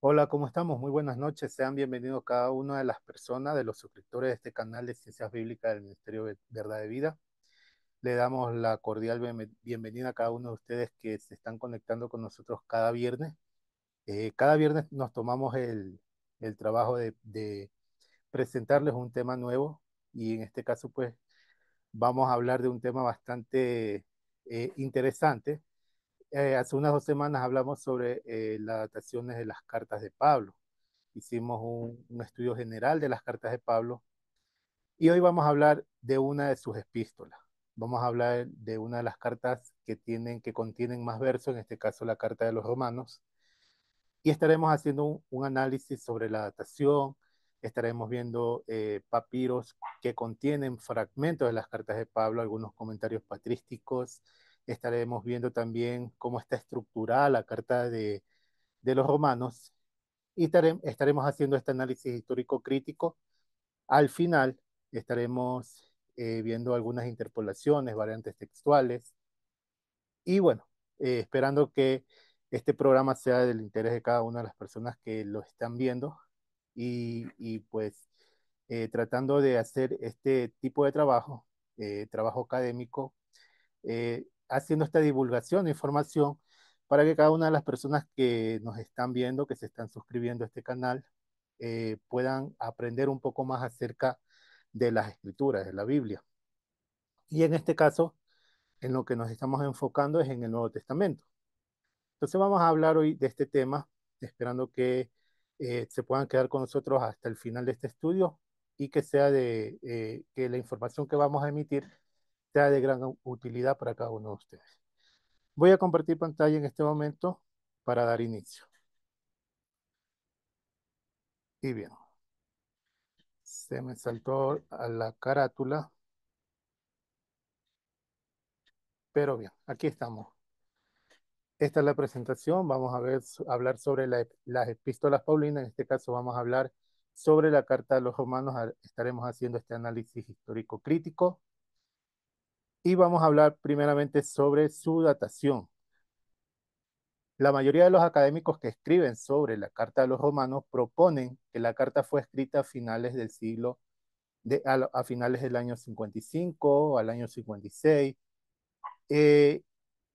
Hola, ¿cómo estamos? Muy buenas noches. Sean bienvenidos cada una de las personas, de los suscriptores de este canal de Ciencias Bíblicas del Ministerio de Verdad de Vida. Le damos la cordial bienvenida a cada uno de ustedes que se están conectando con nosotros cada viernes. Cada viernes nos tomamos el trabajo de presentarles un tema nuevo y en este caso pues vamos a hablar de un tema bastante interesante. Hace unas 2 semanas hablamos sobre las adaptaciones de las cartas de Pablo. Hicimos un estudio general de las cartas de Pablo y hoy vamos a hablar de una de sus epístolas. Vamos a hablar de una de las cartas que contienen más versos, en este caso la carta de los Romanos, y estaremos haciendo un análisis sobre la datación, estaremos viendo papiros que contienen fragmentos de las cartas de Pablo, algunos comentarios patrísticos, estaremos viendo también cómo está estructurada la carta de los Romanos y estaremos haciendo este análisis histórico crítico. Al final estaremos viendo algunas interpolaciones, variantes textuales y bueno, esperando que este programa sea del interés de cada una de las personas que lo están viendo y pues tratando de hacer este tipo de trabajo, trabajo académico, haciendo esta divulgación de información para que cada una de las personas que nos están viendo, que se están suscribiendo a este canal, puedan aprender un poco más acerca de las escrituras, de la Biblia. Y en este caso, en lo que nos estamos enfocando es en el Nuevo Testamento. Entonces vamos a hablar hoy de este tema, esperando que se puedan quedar con nosotros hasta el final de este estudio y que sea que la información que vamos a emitir sea de gran utilidad para cada uno de ustedes. Voy a compartir pantalla en este momento para dar inicio. Y bien, se me saltó a la carátula, pero bien, aquí estamos. Esta es la presentación. Vamos a ver, hablar sobre las epístolas paulinas. En este caso vamos a hablar sobre la carta de los romanos. Estaremos haciendo este análisis histórico crítico y vamos a hablar primeramente sobre su datación. La mayoría de los académicos que escriben sobre la carta de los romanos proponen que la carta fue escrita a finales del siglo, a finales del año 55, al año 56,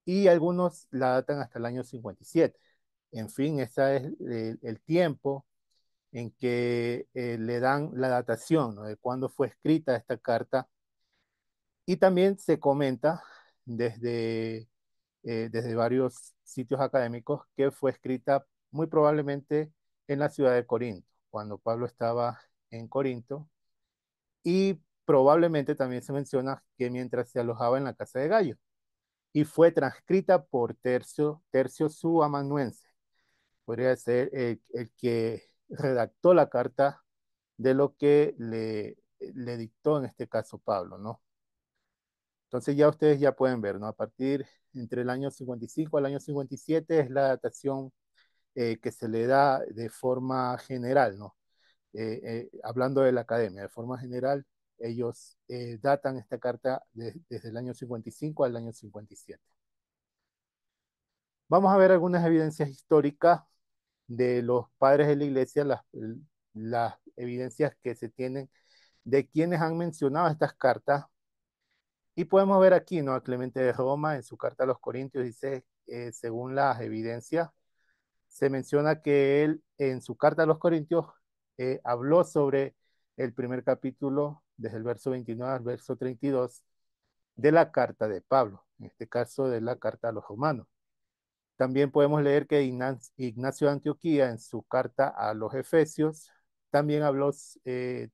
y algunos la datan hasta el año 57. En fin, ese es el tiempo en que le dan la datación, ¿no?, de cuándo fue escrita esta carta. Y también se comenta desde, desde varios sitios académicos que fue escrita muy probablemente en la ciudad de Corinto, cuando Pablo estaba en Corinto. Y probablemente también se menciona que mientras se alojaba en la casa de Gallo. Y fue transcrita por Tercio su amanuense. Podría ser el que redactó la carta de lo que le dictó en este caso Pablo, ¿no? Entonces ya ustedes ya pueden ver, ¿no? A partir entre el año 55 al año 57 es la datación que se le da de forma general, ¿no? Hablando de la academia, de forma general, ellos datan esta carta desde el año 55 al año 57. Vamos a ver algunas evidencias históricas de los padres de la iglesia, las evidencias que se tienen de quienes han mencionado estas cartas. Y podemos ver aquí, ¿no?, a Clemente de Roma en su carta a los Corintios dice, según las evidencias, se menciona que él en su carta a los Corintios habló sobre el primer capítulo, desde el verso 29 al verso 32, de la carta de Pablo, en este caso de la carta a los romanos. También podemos leer que Ignacio de Antioquía en su carta a los Efesios también habló,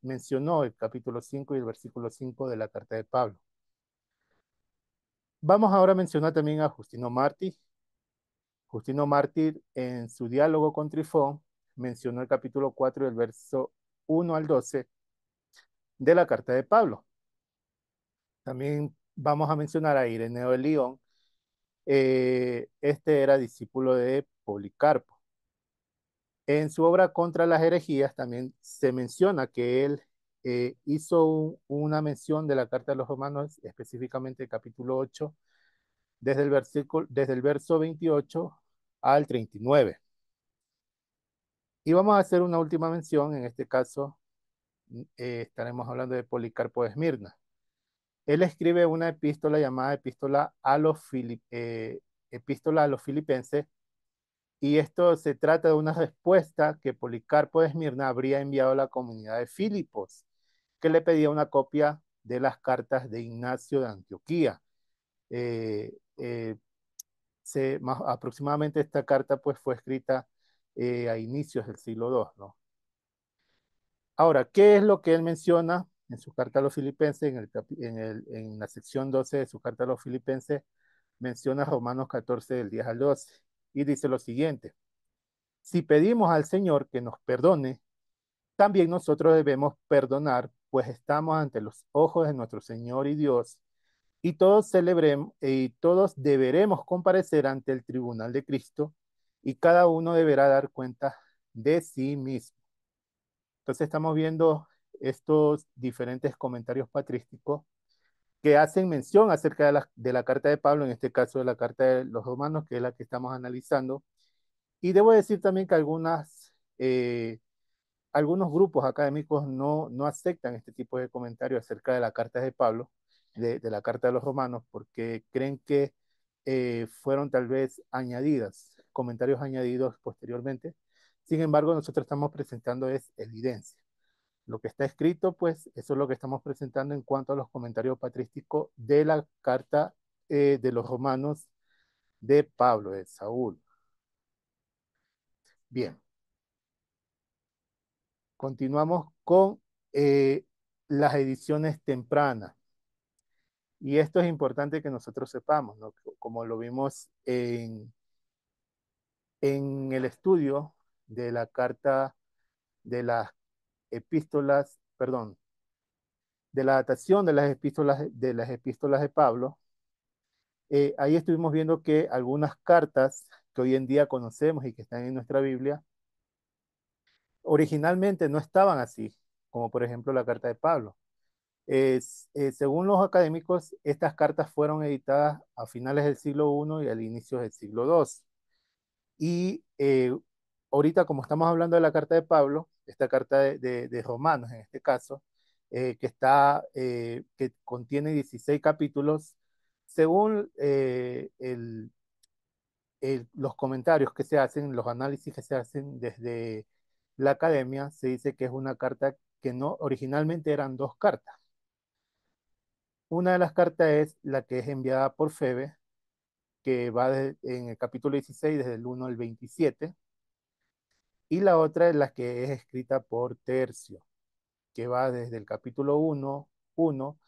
mencionó el capítulo 5 y el versículo 5 de la carta de Pablo. Vamos ahora a mencionar también a Justino Mártir. Justino Mártir en su diálogo con Trifón mencionó el capítulo 4 del verso 1 al 12 de la carta de Pablo. También vamos a mencionar a Ireneo de León. Este era discípulo de Policarpo. En su obra Contra las herejías también se menciona que él hizo una mención de la carta de los romanos, específicamente el capítulo 8, desde el verso 28 al 39. Y vamos a hacer una última mención, en este caso estaremos hablando de Policarpo de Esmirna. Él escribe una epístola llamada Epístola a los Filipenses, y esto se trata de una respuesta que Policarpo de Esmirna habría enviado a la comunidad de Filipos, que le pedía una copia de las cartas de Ignacio de Antioquía. Eh, eh, Aproximadamente esta carta pues fue escrita a inicios del siglo II, ¿no? Ahora, ¿qué es lo que él menciona en su carta a los filipenses? En la sección 12 de su carta a los filipenses, menciona Romanos 14 del 10 al 12 y dice lo siguiente: si pedimos al Señor que nos perdone, también nosotros debemos perdonar, pues estamos ante los ojos de nuestro Señor y Dios, y todos celebremos y todos deberemos comparecer ante el tribunal de Cristo, y cada uno deberá dar cuenta de sí mismo. Entonces estamos viendo estos diferentes comentarios patrísticos que hacen mención acerca de la carta de Pablo, en este caso de la carta de los romanos, que es la que estamos analizando. Y debo decir también que algunos grupos académicos no aceptan este tipo de comentarios acerca de la carta de Pablo, de la carta de los romanos, porque creen que fueron tal vez añadidas, comentarios añadidos posteriormente. Sin embargo, nosotros estamos presentando es evidencia. Lo que está escrito, pues eso es lo que estamos presentando en cuanto a los comentarios patrísticos de la carta de los romanos de Pablo, de Saúl. Bien, continuamos con las ediciones tempranas. Y esto es importante que nosotros sepamos, ¿no? Como lo vimos en el estudio de la carta de las epístolas, perdón, de la datación de las epístolas de Pablo. Ahí estuvimos viendo que algunas cartas que hoy en día conocemos y que están en nuestra Biblia, originalmente no estaban así, como por ejemplo la carta de Pablo. Según los académicos, estas cartas fueron editadas a finales del siglo I y al inicio del siglo II. Y ahorita, como estamos hablando de la carta de Pablo, esta carta de Romanos en este caso, que contiene 16 capítulos, según los comentarios que se hacen, los análisis que se hacen desde la academia, se dice que es una carta que no, originalmente eran dos cartas. Una de las cartas es la que es enviada por Febe, que va en el capítulo 16, desde el 1 al 27, y la otra es la que es escrita por Tercio, que va desde el capítulo 1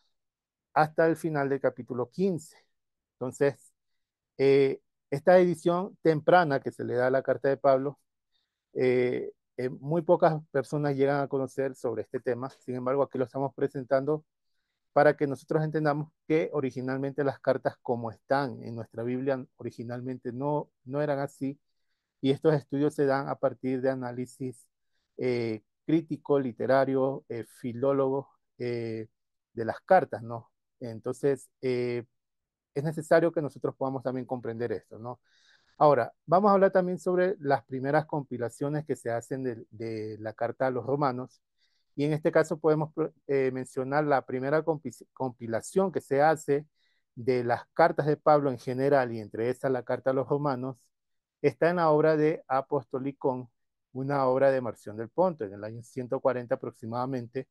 hasta el final del capítulo 15. Entonces, esta edición temprana que se le da a la carta de Pablo, muy pocas personas llegan a conocer sobre este tema. Sin embargo, aquí lo estamos presentando para que nosotros entendamos que originalmente las cartas como están en nuestra Biblia originalmente no eran así, y estos estudios se dan a partir de análisis crítico, literario, filólogo de las cartas, ¿no? Entonces, es necesario que nosotros podamos también comprender esto, ¿no? Ahora, vamos a hablar también sobre las primeras compilaciones que se hacen de la carta a los romanos. Y en este caso podemos mencionar la primera compilación que se hace de las cartas de Pablo en general, y entre esas la carta a los romanos, está en la obra de Apostolicón, una obra de Marción del Ponto, en el año 140 aproximadamente.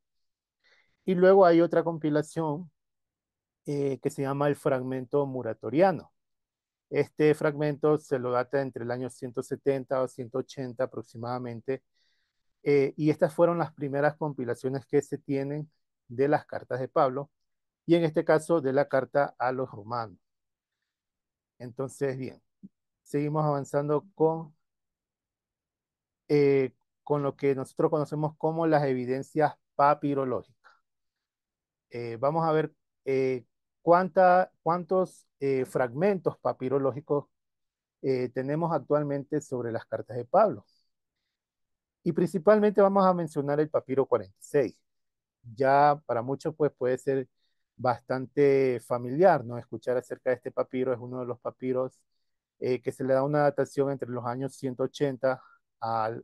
Y luego hay otra compilación que se llama el Fragmento Muratoriano. Este fragmento se lo data entre el año 170 o 180 aproximadamente, y estas fueron las primeras compilaciones que se tienen de las cartas de Pablo, y en este caso de la carta a los romanos. Entonces, bien, seguimos avanzando con lo que nosotros conocemos como las evidencias papirológicas. Vamos a ver eh, cuántos fragmentos papirológicos tenemos actualmente sobre las cartas de Pablo. Y principalmente vamos a mencionar el papiro 46. Ya para muchos pues puede ser bastante familiar, ¿no? Escuchar acerca de este papiro. Es uno de los papiros que se le da una datación entre los años 180 al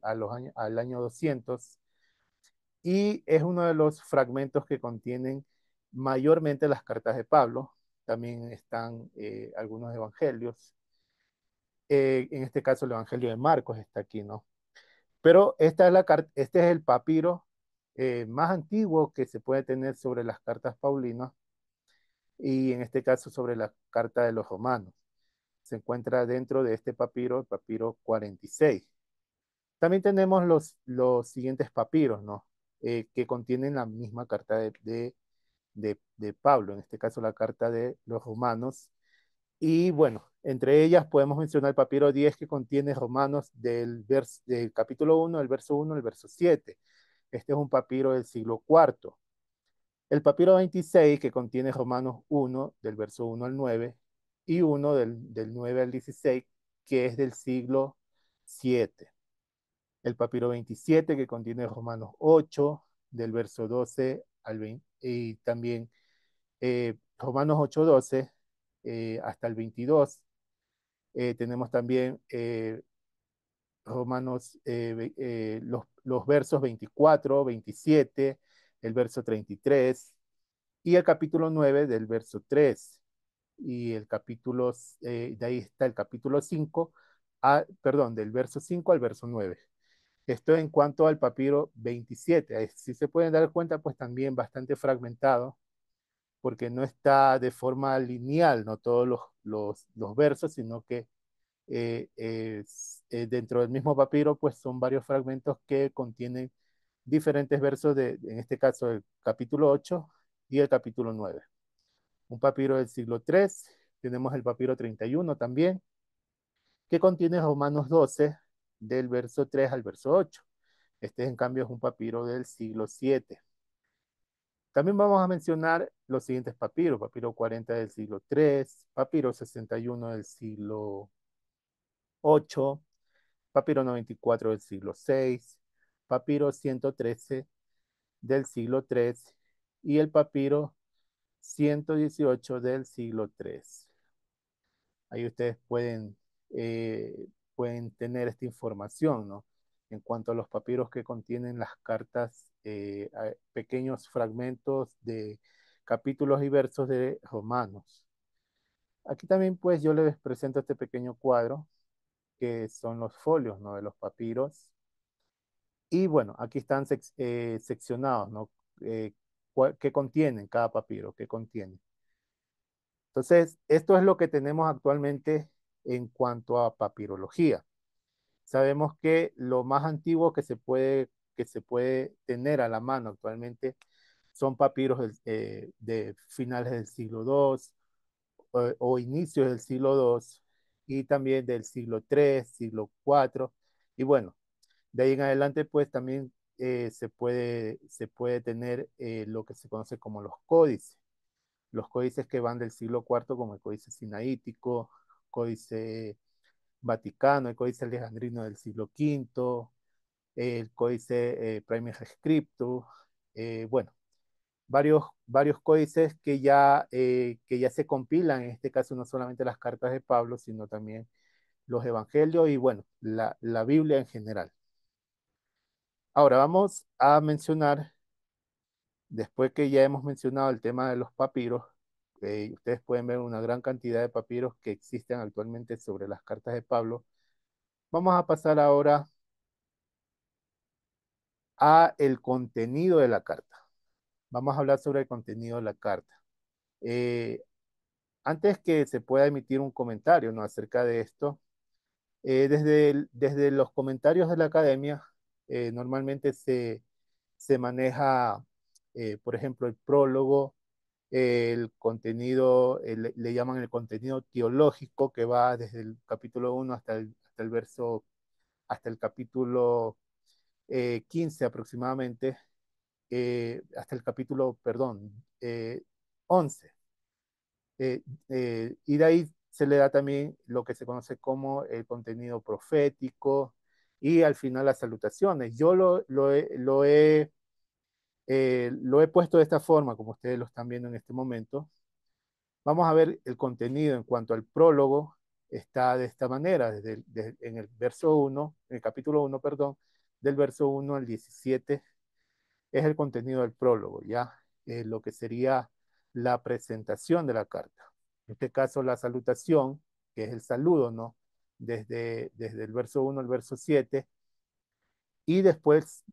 año 200 y es uno de los fragmentos que contienen mayormente las cartas de Pablo. También están algunos evangelios. En este caso, el Evangelio de Marcos está aquí, ¿no? Pero este es el papiro más antiguo que se puede tener sobre las cartas paulinas y en este caso sobre la carta de los romanos. Se encuentra dentro de este papiro, el papiro 46. También tenemos los siguientes papiros, ¿no? Que contienen la misma carta de Pablo, en este caso la carta de los romanos. Y bueno, entre ellas podemos mencionar el papiro 10 que contiene Romanos del capítulo 1, el verso 1, el verso 7. Este es un papiro del siglo cuarto. El papiro 26 que contiene Romanos 1, del verso 1 al 9, y 1 del 9 al 16, que es del siglo 7. El papiro 27 que contiene Romanos 8, del verso 12 al 20, y también Romanos 8, 12 hasta el 22. Tenemos también Romanos, los versos 24, 27, el verso 33 y el capítulo 9 del verso 3. Y el capítulo, de ahí está el capítulo 5, perdón, del verso 5 al verso 9. Esto en cuanto al papiro 27. Si se pueden dar cuenta, pues también bastante fragmentado, porque no está de forma lineal, no todos los versos, sino que dentro del mismo papiro, pues son varios fragmentos que contienen diferentes versos en este caso, el capítulo 8 y el capítulo 9. Un papiro del siglo 3, tenemos el papiro 31 también, que contiene Romanos 12, del verso 3 al verso 8. Este, en cambio, es un papiro del siglo 7. También vamos a mencionar los siguientes papiros: papiro 40 del siglo 3, papiro 61 del siglo 8, papiro 94 del siglo 6, papiro 113 del siglo 3 y el papiro 118 del siglo 3. Ahí ustedes pueden tener esta información, ¿no? En cuanto a los papiros que contienen las cartas, pequeños fragmentos de capítulos y versos de Romanos. Aquí también pues yo les presento este pequeño cuadro que son los folios, ¿no? De los papiros. Y bueno, aquí están seccionados, ¿no? Eh, ¿Qué contienen cada papiro? ¿Qué contiene? Entonces, esto es lo que tenemos actualmente en cuanto a papirología. Sabemos que lo más antiguo que se puede tener a la mano actualmente son papiros de finales del siglo II o inicios del siglo II y también del siglo III, siglo IV. Y bueno, de ahí en adelante, pues también se puede tener lo que se conoce como los códices. Los códices que van del siglo IV, como el Códice Sinaítico, Códice Vaticano, el Códice Alejandrino del siglo V, el Códice Prime Scriptus, bueno, varios códices que ya se compilan, en este caso no solamente las cartas de Pablo, sino también los evangelios y bueno, la Biblia en general. Ahora vamos a mencionar, después que ya hemos mencionado el tema de los papiros, ustedes pueden ver una gran cantidad de papiros que existen actualmente sobre las cartas de Pablo. Vamos a pasar ahora a el contenido de la carta. Vamos a hablar sobre el contenido de la carta. Eh, Antes que se pueda emitir un comentario, ¿no?, acerca de esto, desde los comentarios de la academia, normalmente se maneja, por ejemplo, el prólogo, el contenido, le llaman el contenido teológico, que va desde el capítulo 1 hasta el capítulo 15 aproximadamente, hasta el capítulo, perdón, 11. Y de ahí se le da también lo que se conoce como el contenido profético y al final las salutaciones. Yo lo he puesto de esta forma, como ustedes lo están viendo en este momento. Vamos a ver el contenido en cuanto al prólogo. está de esta manera, en el verso 1, en el capítulo 1, perdón, del verso 1 al 17, es el contenido del prólogo, ¿ya? Lo que sería la presentación de la carta. En este caso, la salutación, que es el saludo, ¿no? Desde el verso 1 al verso 7, y después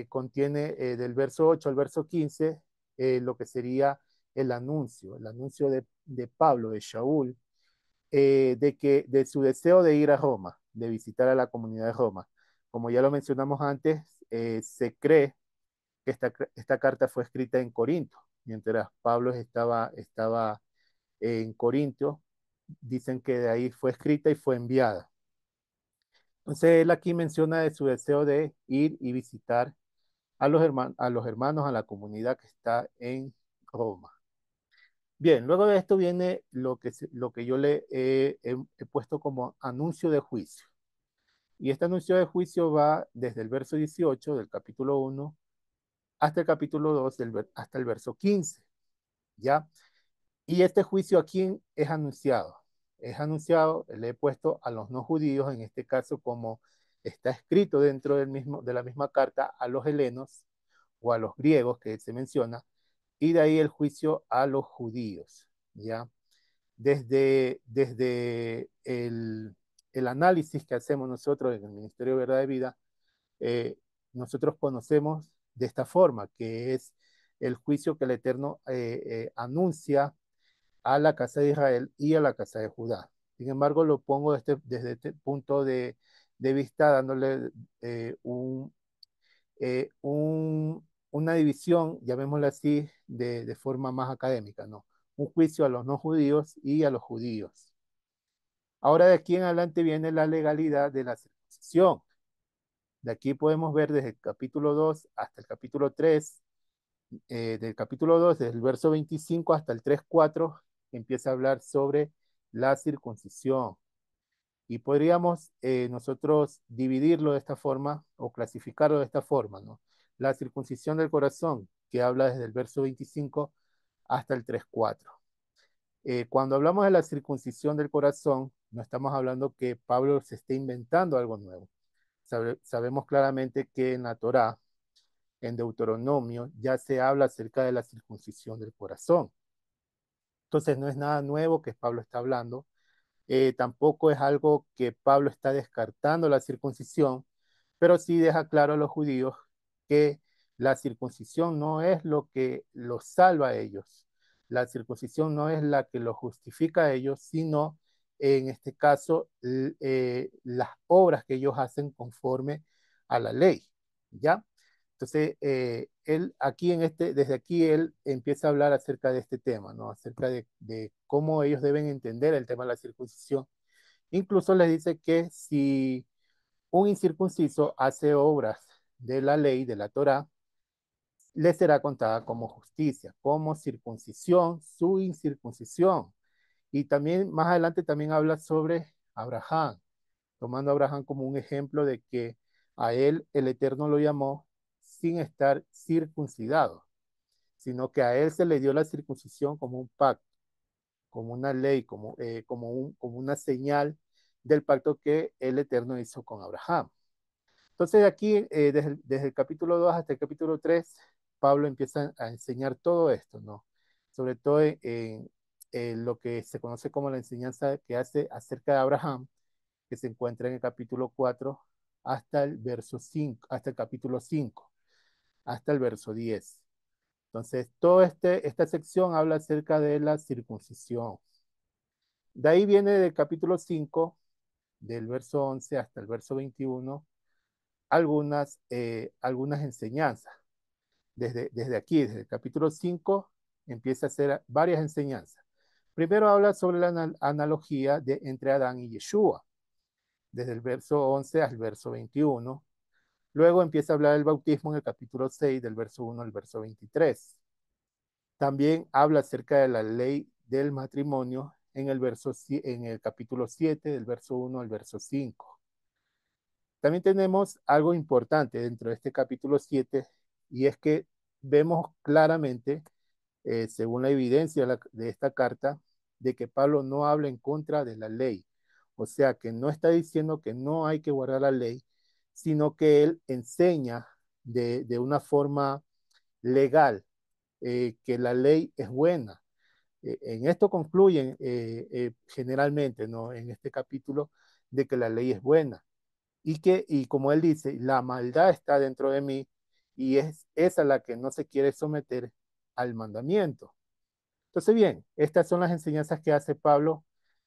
contiene del verso 8 al verso 15 lo que sería el anuncio de Pablo, de Shaul, de su deseo de ir a Roma, de visitar a la comunidad de Roma. Como ya lo mencionamos antes, se cree que esta carta fue escrita en Corinto, mientras Pablo estaba en Corinto, dicen que de ahí fue escrita y fue enviada. Entonces él aquí menciona de su deseo de ir y visitar a los hermanos, a la comunidad que está en Roma. Bien, luego de esto viene lo que yo he puesto como anuncio de juicio. Y este anuncio de juicio va desde el verso 18 del capítulo 1 hasta el capítulo 2, hasta el verso 15, ¿ya? Y este juicio aquí es anunciado. Es anunciado, le he puesto a los no judíos, en este caso como está escrito dentro de la misma carta a los helenos o a los griegos que se menciona, y de ahí el juicio a los judíos, ¿ya? Desde el análisis que hacemos nosotros en el Ministerio de Verdad de Vida, eh, nosotros conocemos de esta forma, que es el juicio que el Eterno anuncia a la casa de Israel y a la casa de Judá. Sin embargo, lo pongo desde este punto de vista, dándole una división, llamémosla así, de forma más académica, ¿no? Un juicio a los no judíos y a los judíos. Ahora de aquí en adelante viene la legalidad de la circuncisión. De aquí podemos ver desde el capítulo 2 hasta el capítulo 3, del capítulo 2, desde el verso 25 hasta el 3:4, empieza a hablar sobre la circuncisión. Y podríamos nosotros dividirlo de esta forma o clasificarlo de esta forma, ¿no? La circuncisión del corazón, que habla desde el verso 25 hasta el 3:4. Cuando hablamos de la circuncisión del corazón, no estamos hablando que Pablo se esté inventando algo nuevo. Sabemos claramente que en la Torá, en Deuteronomio, ya se habla acerca de la circuncisión del corazón. Entonces no es nada nuevo que Pablo está hablando. Tampoco es algo que Pablo está descartando la circuncisión, pero sí deja claro a los judíos que la circuncisión no es lo que los salva a ellos. La circuncisión no es la que los justifica a ellos, sino en este caso las obras que ellos hacen conforme a la ley, ¿ya? Entonces, él aquí desde aquí él empieza a hablar acerca de este tema, ¿no? Acerca de cómo ellos deben entender el tema de la circuncisión. Incluso les dice que si un incircunciso hace obras de la ley, de la Torá, le será contada como justicia, como circuncisión, su incircuncisión. Y también más adelante también habla sobre Abraham, tomando a Abraham como un ejemplo de que a él el Eterno lo llamó sin estar circuncidado, sino que a él se le dio la circuncisión como un pacto, como una ley, como una señal del pacto que el Eterno hizo con Abraham. Entonces aquí, desde el capítulo 2 hasta el capítulo 3, Pablo empieza a enseñar todo esto, ¿no? Sobre todo en lo que se conoce como la enseñanza que hace acerca de Abraham, que se encuentra en el capítulo 4 hasta el verso 5, hasta el capítulo 5, hasta el verso 10. Entonces, esta sección habla acerca de la circuncisión. De ahí viene del capítulo 5, del verso 11 hasta el verso 21, algunas enseñanzas. Desde aquí, desde el capítulo 5, empieza a hacer varias enseñanzas. Primero habla sobre la analogía entre Adán y Yeshua, desde el verso 11 al verso 21. Luego empieza a hablar del bautismo en el capítulo 6, del verso 1 al verso 23. También habla acerca de la ley del matrimonio en el capítulo 7, del verso 1 al verso 5. También tenemos algo importante dentro de este capítulo 7, y es que vemos claramente, según la evidencia de esta carta, de que Pablo no habla en contra de la ley O sea, que no está diciendo que no hay que guardar la ley, sino que él enseña de una forma legal que la ley es buena. En esto concluyen generalmente, ¿no? En este capítulo, de que la ley es buena y como él dice, la maldad está dentro de mí y es esa la que no se quiere someter al mandamiento. Entonces, bien, estas son las enseñanzas que hace Pablo.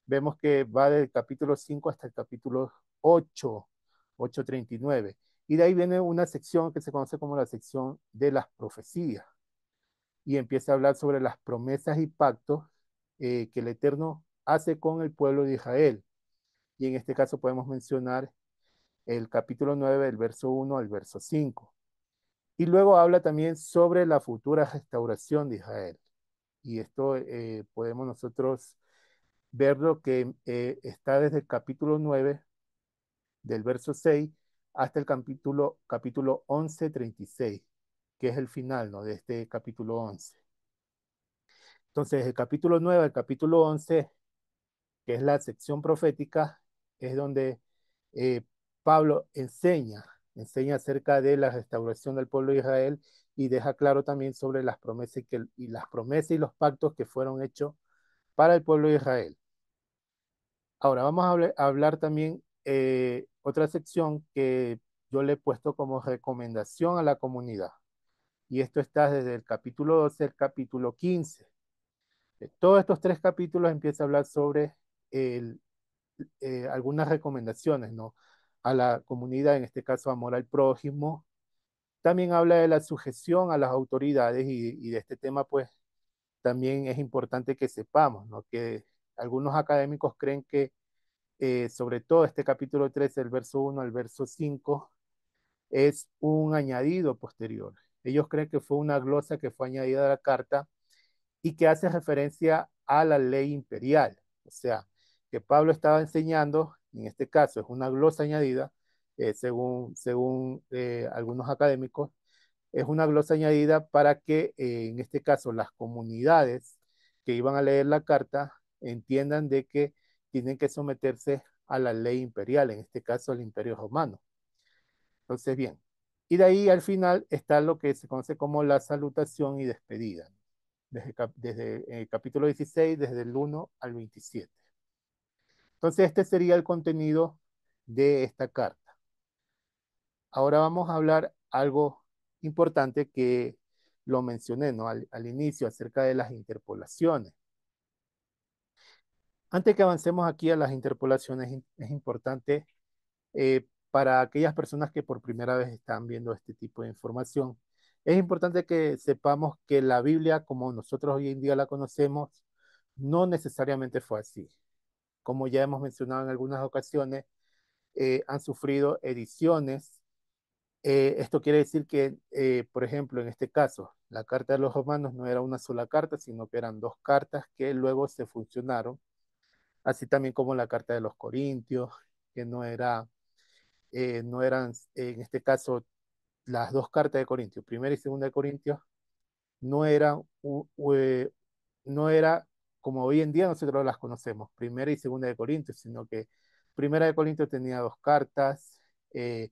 Vemos que va del capítulo 5 hasta el capítulo 8, 8:39. Y de ahí viene una sección que se conoce como la sección de las profecías. Y empieza a hablar sobre las promesas y pactos que el Eterno hace con el pueblo de Israel. Y en este caso podemos mencionar el capítulo 9, del verso 1 al verso 5. Y luego habla también sobre la futura restauración de Israel. Y esto podemos nosotros verlo que está desde el capítulo 9, del verso 6, hasta el capítulo 11, 36, que es el final, ¿no?, de este capítulo 11. Entonces, el capítulo 9 al capítulo 11, que es la sección profética, es donde eh, Pablo enseña acerca de la restauración del pueblo de Israel y deja claro también sobre las promesas las promesas y los pactos que fueron hechos para el pueblo de Israel. Ahora vamos a hablar también otra sección que yo le he puesto como recomendación a la comunidad. Y esto está desde el capítulo 12 al capítulo 15. Todos estos tres capítulos empieza a hablar sobre el, algunas recomendaciones, ¿no?, a la comunidad, en este caso amor al prójimo. También habla de la sujeción a las autoridades y de este tema, pues también es importante que sepamos, ¿no?, que algunos académicos creen que sobre todo este capítulo 13, el verso 1 al verso 5, es un añadido posterior. Ellos creen que fue una glosa que fue añadida a la carta y que hace referencia a la ley imperial. O sea, que Pablo estaba enseñando, en este caso es una glosa añadida, según algunos académicos, es una glosa añadida para que en este caso las comunidades que iban a leer la carta entiendan de que tienen que someterse a la ley imperial, en este caso al imperio romano. Entonces, bien, y de ahí al final está lo que se conoce como la salutación y despedida, desde el capítulo 16, desde el 1 al 27. Entonces, este sería el contenido de esta carta. Ahora vamos a hablar algo importante que lo mencioné, ¿no?, al inicio, acerca de las interpolaciones. Antes que avancemos aquí a las interpolaciones, es importante para aquellas personas que por primera vez están viendo este tipo de información, es importante que sepamos que la Biblia, como nosotros hoy en día la conocemos, no necesariamente fue así. Como ya hemos mencionado en algunas ocasiones, han sufrido ediciones. Esto quiere decir que, por ejemplo, en este caso, la carta de los romanos no era una sola carta, sino que eran dos cartas que luego se funcionaron, así también como la carta de los corintios, que no eran, en este caso, las dos cartas de Corintios, primera y segunda de Corintios, no eran, no era como hoy en día nosotros las conocemos, primera y segunda de Corintios, sino que primera de Corintios tenía dos cartas que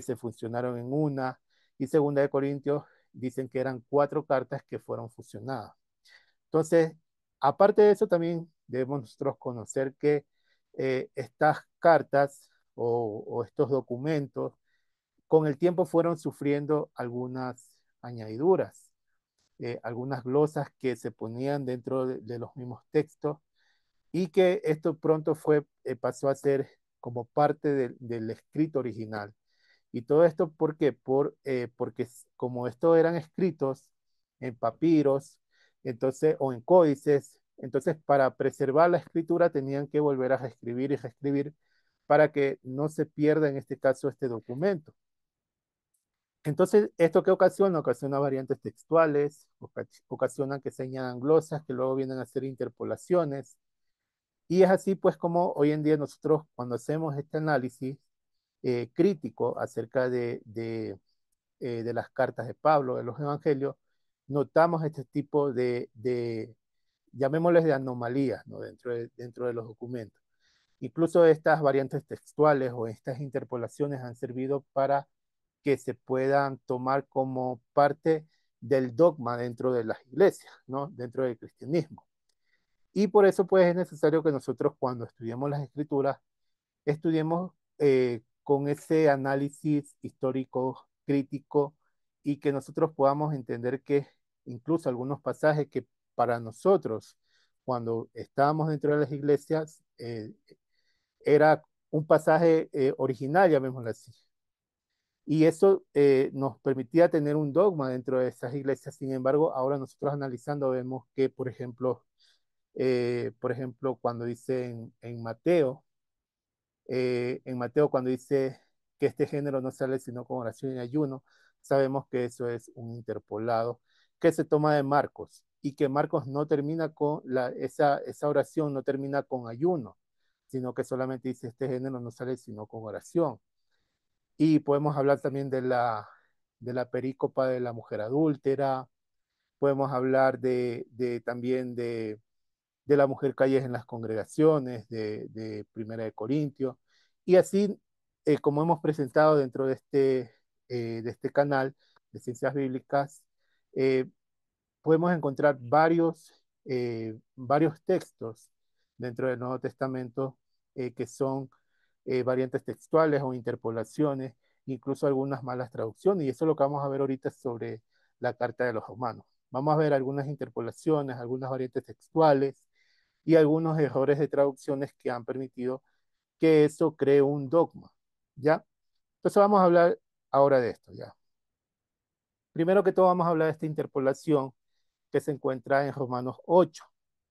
se funcionaron en una, y segunda de Corintios dicen que eran cuatro cartas que fueron fusionadas. Entonces, aparte de eso, también debemos nosotros conocer que estas cartas o estos documentos con el tiempo fueron sufriendo algunas añadiduras, algunas glosas que se ponían dentro de los mismos textos y que esto pronto pasó a ser como parte del escrito original. Y todo esto, ¿por qué? Porque como estos eran escritos en papiros, entonces, o en códices, entonces para preservar la escritura tenían que volver a reescribir y reescribir para que no se pierda en este caso este documento. Entonces, ¿esto qué ocasiona? Ocasiona variantes textuales, ocasiona que se añadan glosas que luego vienen a ser interpolaciones. Y es así pues como hoy en día nosotros cuando hacemos este análisis crítico acerca de las cartas de Pablo, de los evangelios, notamos este tipo llamémosles de anomalías, ¿no?, dentro de los documentos. Incluso estas variantes textuales o estas interpolaciones han servido para que se puedan tomar como parte del dogma dentro de las iglesias, ¿no? Dentro del cristianismo. Y por eso pues es necesario que nosotros cuando estudiemos las escrituras, estudiemos con ese análisis histórico, crítico, y que nosotros podamos entender que incluso algunos pasajes que para nosotros, cuando estábamos dentro de las iglesias, era un pasaje original, llamémoslo así. Y eso nos permitía tener un dogma dentro de esas iglesias. Sin embargo, ahora nosotros analizando vemos que, por ejemplo, cuando dice en Mateo cuando dice que este género no sale sino con oración y ayuno, sabemos que eso es un interpolado que se toma de Marcos y que Marcos no termina con esa oración, no termina con ayuno, sino que solamente dice este género no sale sino con oración. Y podemos hablar también de la perícopa de la mujer adúltera, podemos hablar también de la mujer calles en las congregaciones, Primera de Corintios, y así como hemos presentado dentro de este canal de Ciencias Bíblicas, eh, podemos encontrar varios textos dentro del Nuevo Testamento que son variantes textuales o interpolaciones, incluso algunas malas traducciones, y eso es lo que vamos a ver ahorita sobre la Carta de los Romanos. Vamos a ver algunas interpolaciones, algunas variantes textuales y algunos errores de traducciones que han permitido que eso cree un dogma, ¿ya? Entonces vamos a hablar ahora de esto, ¿ya? Primero que todo vamos a hablar de esta interpolación que se encuentra en Romanos 8,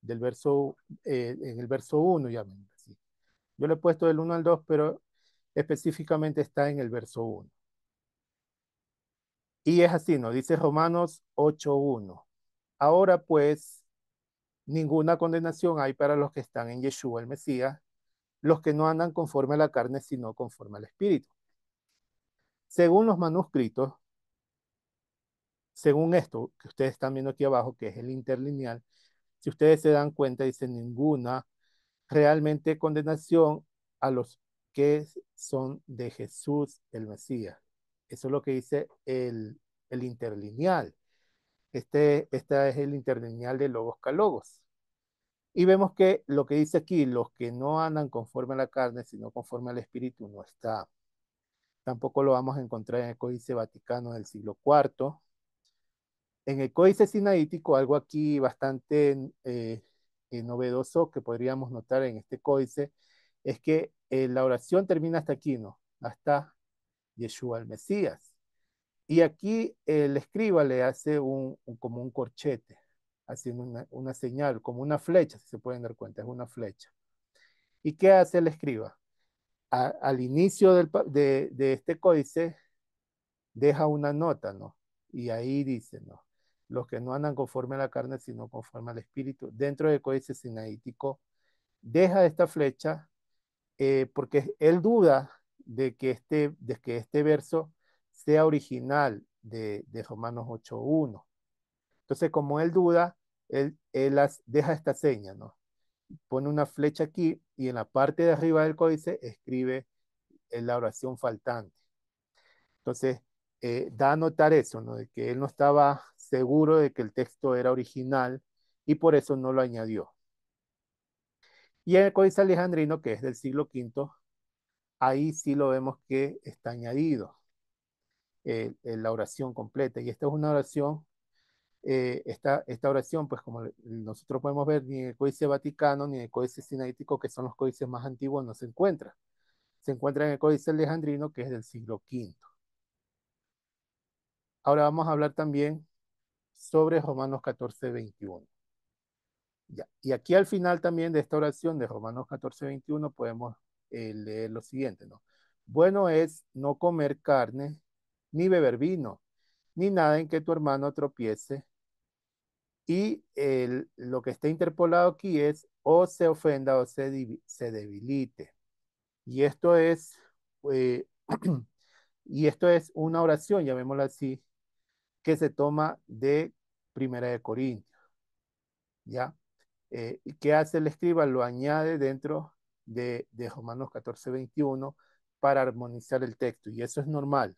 en el verso 1, ya así. Yo le he puesto del 1 al 2, pero específicamente está en el verso 1. Y es así, ¿no? Dice Romanos 8:1. Ahora pues, ninguna condenación hay para los que están en Yeshua el Mesías, los que no andan conforme a la carne, sino conforme al Espíritu. Según los manuscritos, según esto que ustedes están viendo aquí abajo, que es el interlineal, si ustedes se dan cuenta, dice ninguna realmente condenación a los que son de Jesús el Mesías. Eso es lo que dice el interlineal. Este es el interlineal de Logos Calogos. Y vemos que lo que dice aquí, los que no andan conforme a la carne, sino conforme al Espíritu, no está. Tampoco lo vamos a encontrar en el Códice Vaticano del siglo IV. En el Códice Sinaítico, algo aquí bastante novedoso que podríamos notar en este códice, es que la oración termina hasta aquí, ¿no? Hasta Yeshua el Mesías. Y aquí el escriba le hace como un corchete, haciendo una señal, como una flecha, si se pueden dar cuenta, es una flecha. ¿Y qué hace el escriba? Al inicio de este códice deja una nota, ¿no? Y ahí dice, ¿no? Los que no andan conforme a la carne, sino conforme al espíritu. Dentro del códice sinaítico, deja esta flecha porque él duda de que este verso sea original de Romanos 8:1. Entonces, como él duda, deja esta seña, ¿no? Pone una flecha aquí y en la parte de arriba del códice escribe la oración faltante. Entonces, da a notar eso, ¿no? De que él no estaba seguro de que el texto era original y por eso no lo añadió. Y en el Códice Alejandrino, que es del siglo V, ahí sí lo vemos que está añadido la oración completa. Y esta es una oración, esta oración, pues como nosotros podemos ver, ni en el Códice Vaticano ni en el Códice Sinaítico, que son los códices más antiguos, no se encuentra. Se encuentra en el Códice Alejandrino, que es del siglo V. Ahora vamos a hablar también sobre Romanos 14:21. Ya. Y aquí al final también de esta oración de Romanos 14:21 podemos leer lo siguiente, ¿no? Bueno es no comer carne, ni beber vino, ni nada en que tu hermano tropiece. Y lo que está interpolado aquí es o se ofenda o se debilite. Y esto es, eh, y esto es una oración, llamémosla así, que se toma de Primera de Corintios, ¿ya? ¿Qué hace el escriba? Lo añade dentro de Romanos 14:21 para armonizar el texto, y eso es normal.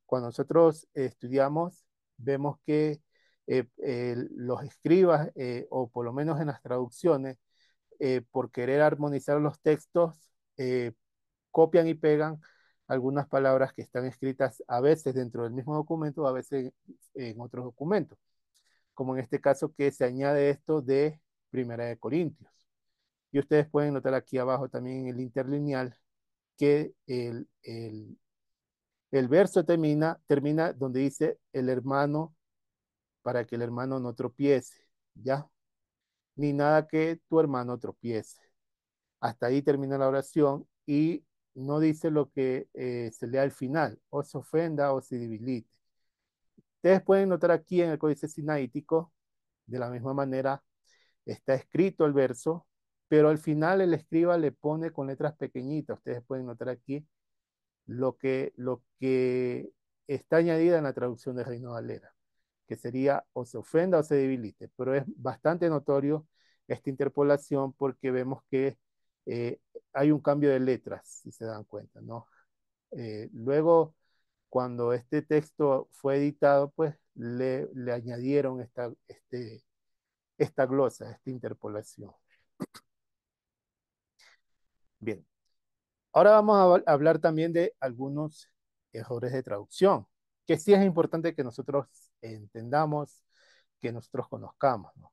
Cuando nosotros estudiamos, vemos que los escribas, o por lo menos en las traducciones, por querer armonizar los textos, copian y pegan algunas palabras que están escritas a veces dentro del mismo documento, a veces en otros documentos, como en este caso que se añade esto de Primera de Corintios. Y ustedes pueden notar aquí abajo también en el interlineal que el verso termina donde dice el hermano, para que el hermano no tropiece, ¿ya? Ni nada que tu hermano tropiece. Hasta ahí termina la oración y no dice lo que se lee al final, o se ofenda o se debilite. Ustedes pueden notar aquí en el Códice Sinaítico, de la misma manera, está escrito el verso, pero al final el escriba le pone con letras pequeñitas. Ustedes pueden notar aquí lo que está añadida en la traducción de Reina Valera, que sería o se ofenda o se debilite, pero es bastante notorio esta interpolación porque vemos que eh, hay un cambio de letras, si se dan cuenta, ¿no? Luego, cuando este texto fue editado, pues le añadieron esta glosa, esta interpolación. Bien, ahora vamos a hablar también de algunos errores de traducción, que sí es importante que nosotros entendamos, que nosotros conozcamos, ¿no?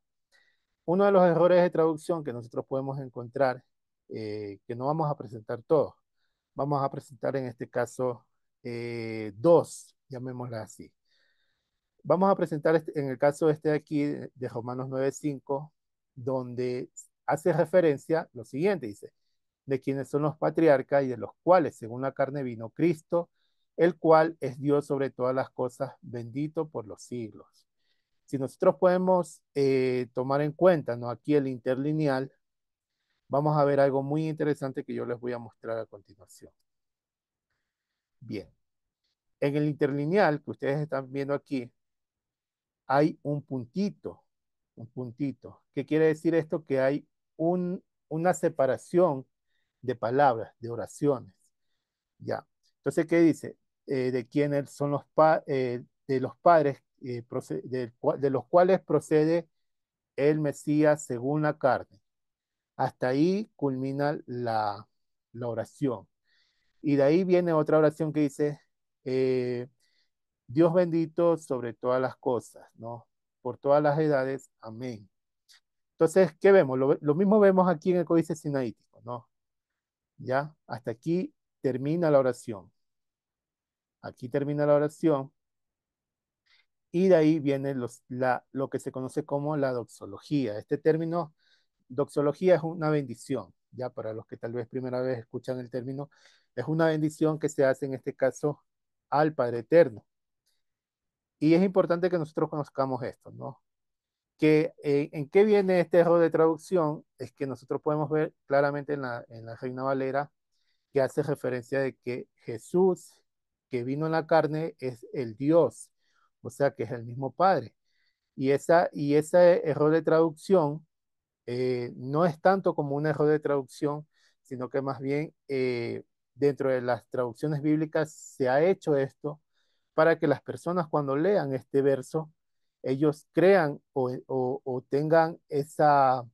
Uno de los errores de traducción que nosotros podemos encontrar, que no vamos a presentar todos, vamos a presentar en este caso dos, llamémosla así. Vamos a presentar en el caso este de aquí, de Romanos 9:5, donde hace referencia lo siguiente, dice, de quienes son los patriarcas y de los cuales, según la carne, vino Cristo, el cual es Dios sobre todas las cosas, bendito por los siglos. Si nosotros podemos tomar en cuenta, ¿no? Aquí el interlineal, vamos a ver algo muy interesante que yo les voy a mostrar a continuación. Bien, en el interlineal que ustedes están viendo aquí, hay un puntito. ¿Qué quiere decir esto? Que hay una separación de palabras, de oraciones. Ya. Entonces, ¿qué dice? De quiénes son de los padres de los cuales procede el Mesías según la carne. Hasta ahí culmina la oración. Y de ahí viene otra oración que dice, eh, Dios bendito sobre todas las cosas, ¿no? Por todas las edades, amén. Entonces, ¿qué vemos? Lo mismo vemos aquí en el Códice Sinaítico, ¿no? Ya, hasta aquí termina la oración. Aquí termina la oración y de ahí viene lo que se conoce como la doxología. Este término, doxología, es una bendición, ya para los que tal vez primera vez escuchan el término, es una bendición que se hace en este caso al Padre Eterno. Y es importante que nosotros conozcamos esto, ¿no? ¿En qué viene este error de traducción? Es que nosotros podemos ver claramente en la Reina Valera que hace referencia de que Jesús, que vino en la carne, es el Dios, o sea, que es el mismo Padre. Y ese error de traducción no es tanto como un error de traducción, sino que más bien dentro de las traducciones bíblicas se ha hecho esto para que las personas cuando lean este verso, ellos crean o tengan esa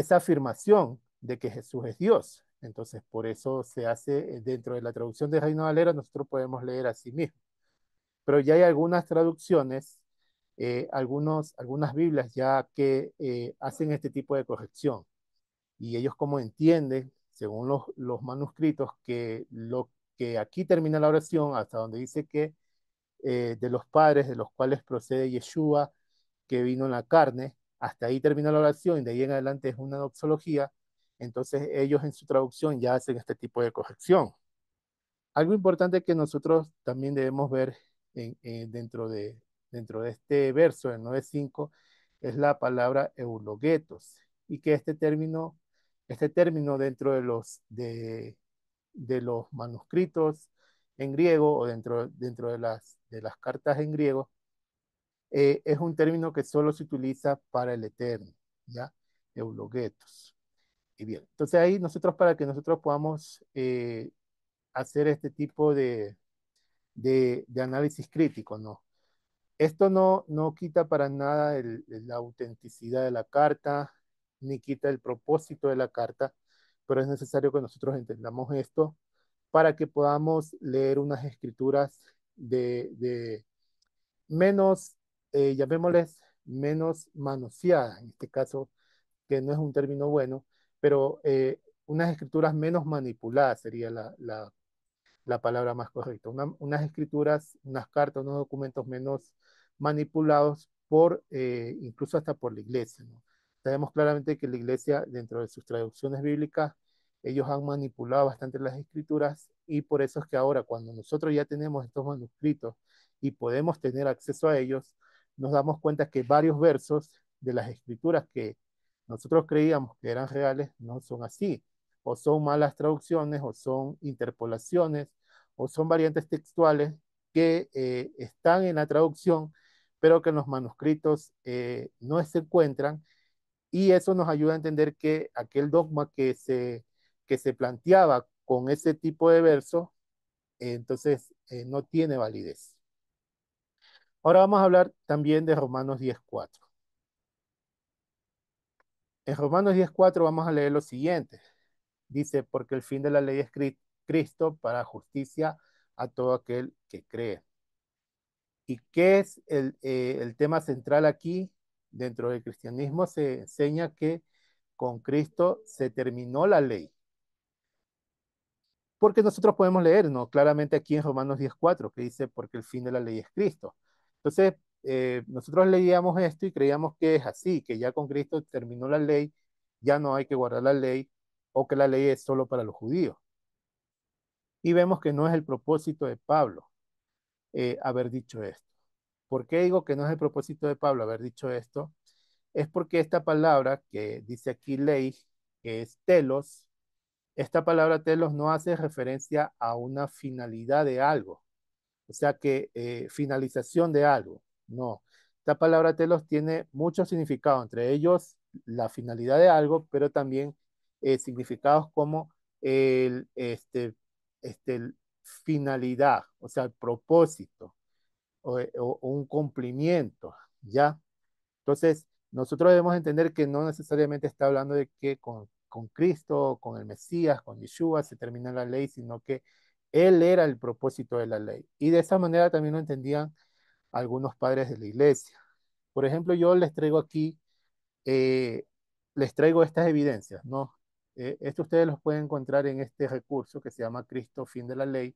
afirmación de que Jesús es Dios. Entonces, por eso se hace dentro de la traducción de Reina Valera, nosotros podemos leer así mismo. Pero ya hay algunas traducciones, algunas Biblias ya que hacen este tipo de corrección. Y ellos como entienden, según los manuscritos, que lo que aquí termina la oración, hasta donde dice que de los padres de los cuales procede Yeshua, que vino en la carne, hasta ahí termina la oración y de ahí en adelante es una doxología, entonces ellos en su traducción ya hacen este tipo de corrección. Algo importante que nosotros también debemos ver dentro de este verso, el 9:5, es la palabra eulogetos, y que este término dentro de los manuscritos en griego o dentro de las cartas en griego, es un término que solo se utiliza para el eterno, ¿ya? Eulogetos. Y bien, entonces ahí nosotros para que nosotros podamos hacer este tipo de análisis crítico, ¿no? Esto no quita para nada la autenticidad de la carta, ni quita el propósito de la carta, pero es necesario que nosotros entendamos esto para que podamos leer unas escrituras de menos, llamémosles, menos manoseadas, en este caso, que no es un término bueno, pero unas escrituras menos manipuladas sería la palabra más correcta. Unas escrituras, unas cartas, unos documentos menos manipulados por, incluso hasta por la iglesia, ¿no? Sabemos claramente que la iglesia, dentro de sus traducciones bíblicas, ellos han manipulado bastante las escrituras y por eso es que ahora cuando nosotros ya tenemos estos manuscritos y podemos tener acceso a ellos, nos damos cuenta que varios versos de las escrituras que nosotros creíamos que eran reales no son así, o son malas traducciones, o son interpolaciones, o son variantes textuales que están en la traducción, pero que en los manuscritos no se encuentran, y eso nos ayuda a entender que aquel dogma que se planteaba con ese tipo de verso, entonces no tiene validez. Ahora vamos a hablar también de Romanos 10:4. En Romanos 10:4 vamos a leer lo siguiente. Dice, porque el fin de la ley es Cristo para justicia a todo aquel que cree. ¿Y qué es el tema central aquí? Dentro del cristianismo se enseña que con Cristo se terminó la ley. Porque nosotros podemos leer, ¿no? Claramente aquí en Romanos 10:4, que dice, porque el fin de la ley es Cristo. Entonces, nosotros leíamos esto y creíamos que es así, que ya con Cristo terminó la ley, ya no hay que guardar la ley, o que la ley es solo para los judíos. Y vemos que no es el propósito de Pablo haber dicho esto. ¿Por qué digo que no es el propósito de Pablo haber dicho esto? Es porque esta palabra que dice aquí ley, que es telos, esta palabra telos no hace referencia a una finalidad de algo, o sea que finalización de algo, no. Esta palabra telos tiene mucho significado, entre ellos la finalidad de algo, pero también significados como el, el finalidad, o sea, el propósito o un cumplimiento, ¿ya? Entonces, nosotros debemos entender que no necesariamente está hablando de que con Cristo, con el Mesías, con Yeshua se termina la ley, sino que Él era el propósito de la ley. Y de esa manera también lo entendían algunos padres de la iglesia. Por ejemplo, yo les traigo aquí, eh, les traigo estas evidencias, ¿no? Esto ustedes los pueden encontrar en este recurso que se llama Cristo, fin de la ley,